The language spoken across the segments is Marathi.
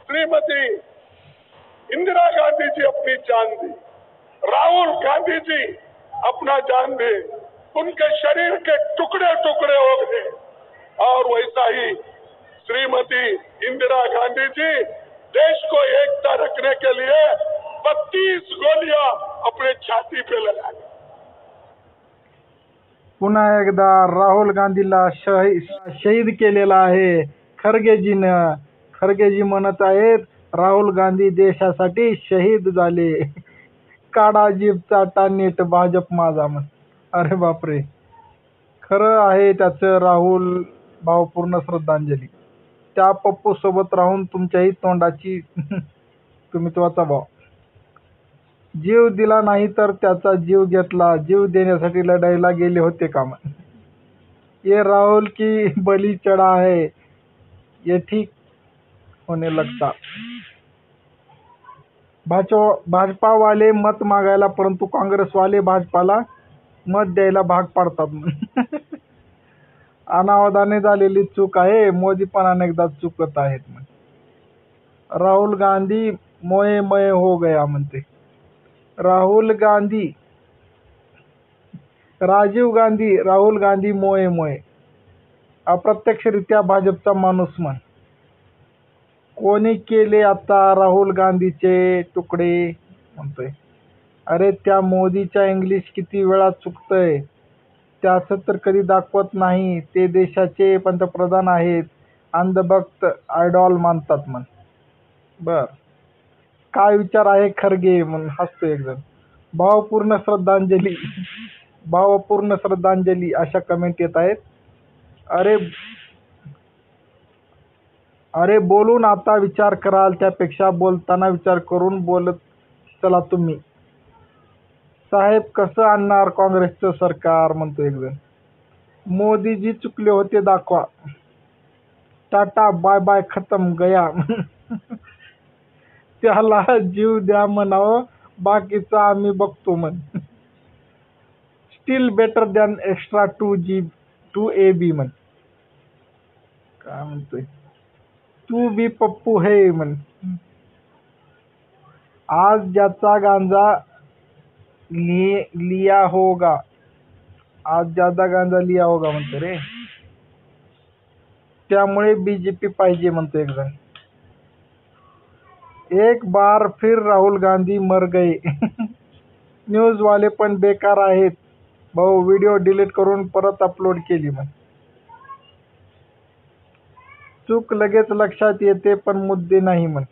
श्रीमती इंदिरा गांधी जी अपनी जान दी, राहुल गांधी जी अपना जान दे, उनके शरीर के टुकड़े टुकड़े हो गए। और वैसा ही श्रीमती इंदिरा गांधी जी देश को एकता रखने के लिए 32 गोलियां अपने छाती पे लगा दी। पुन्हा एकदा राहुल गांधीला शहीद केलेला आहे खरगेजीनं. खरगेजी म्हणत आहेत राहुल गांधी देशासाठी शहीद झाले. काढा जीभ चाटा नीट भाजप माझा म्हण. अरे बापरे, खरं आहे त्याचं. राहुल भावपूर्ण श्रद्धांजली. त्या पप्पू सोबत राहून तुमच्याही तोंडाची तुम्ही वाचा भाव. जीव दिला नाही तर त्याचा जीव घेतला. जीव देण्यासाठी लढाईला गेले होते का? ये राहुल की बली चढ़ा है ये ठीक होने लगता. भाजपा वाले मत मागायला परंतु काँग्रेस वाले भाजपाला मत द्यायला भाग पाडतात. अनावधाने झालेली चूक आहे. मोदी पण अनेकदा चुकत आहेत. राहुल गांधी मोये मोये हो गया म्हणते. राहुल गांधी, राजीव गांधी, राहुल गांधी मोये मोये. अप्रत्यक्षरित्या भाजपचा माणूस म्हण. कोणी केले आता राहुल गांधीचे तुकडे म्हणतोय. अरे त्या मोदीच्या इंग्लिश किती वेळा चुकतंय. त्याचं तर कधी दाखवत नाही. ते देशाचे पंतप्रधान आहेत. अंधभक्त आयडॉल मानतात म्हण. बर, काय विचार आहे खरगे म्हणून हसतो एकदम. भावपूर्ण श्रद्धांजली, भावपूर्ण श्रद्धांजली अशा कमेंट येत आहेत. अरे बोलून आता विचार कराल, त्यापेक्षा बोलताना विचार करून बोलत चला तुम्ही. साहेब कसं आणणार काँग्रेसचं सरकार म्हणतो एकदम. मोदीजी चुकले होते दाखवा. टाटा बाय बाय खतम गया. त्याला जीव द्या म्हणावं, बाकीचं आम्ही बघतो म्हण. Steel better than extra 2AB म्हण. काय म्हणतोय तू बी पप्पू है म्हण. आज ज्याचा गांजा लिया होगा, आज ज्यादा गांजा लिया होगा म्हणतो रे. त्यामुळे बीजेपी पाहिजे म्हणतो एक जण. एक बार फिर राहुल गांधी मर गए. न्यूज वाले पण बेकार आहेत भाऊ. व्हिडिओ डिलीट करून परत अपलोड केली म्हण. चूक लगेच लक्षात येते पण मुद्दे नाही म्हण.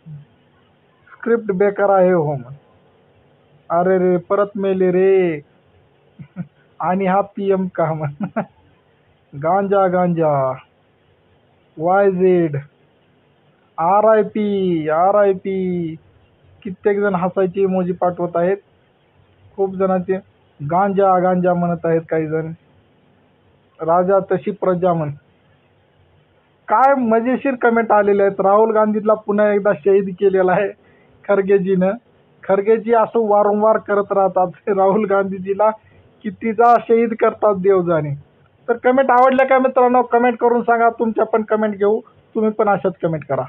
स्क्रिप्ट बेकार आहे हो म्हण. अरे रे परत मेले रे. आणि हा PM का म्हण. गांजा गांजा YZ RIP. कित्येक जण हसायचे इमोजी पाठवत आहेत. खूप जणांचे गांजा गांजा म्हणत आहेत. काही जण राजा तशी प्रजा म्हण. काय मजेशीर कमेंट आलेले आहेत. राहुल गांधीला पुन्हा एकदा शहीद केलेला आहे खरगेजीनं. खरगेजी असं वारंवार करत राहतात. राहुल गांधीजीला कितीदा शहीद करतात देव जाणे. तर कमेंट आवडल्या का मित्रांनो? कमेंट करून सांगा. तुमच्या पण कमेंट घेऊ. तुम्ही पण अशाच कमेंट करा.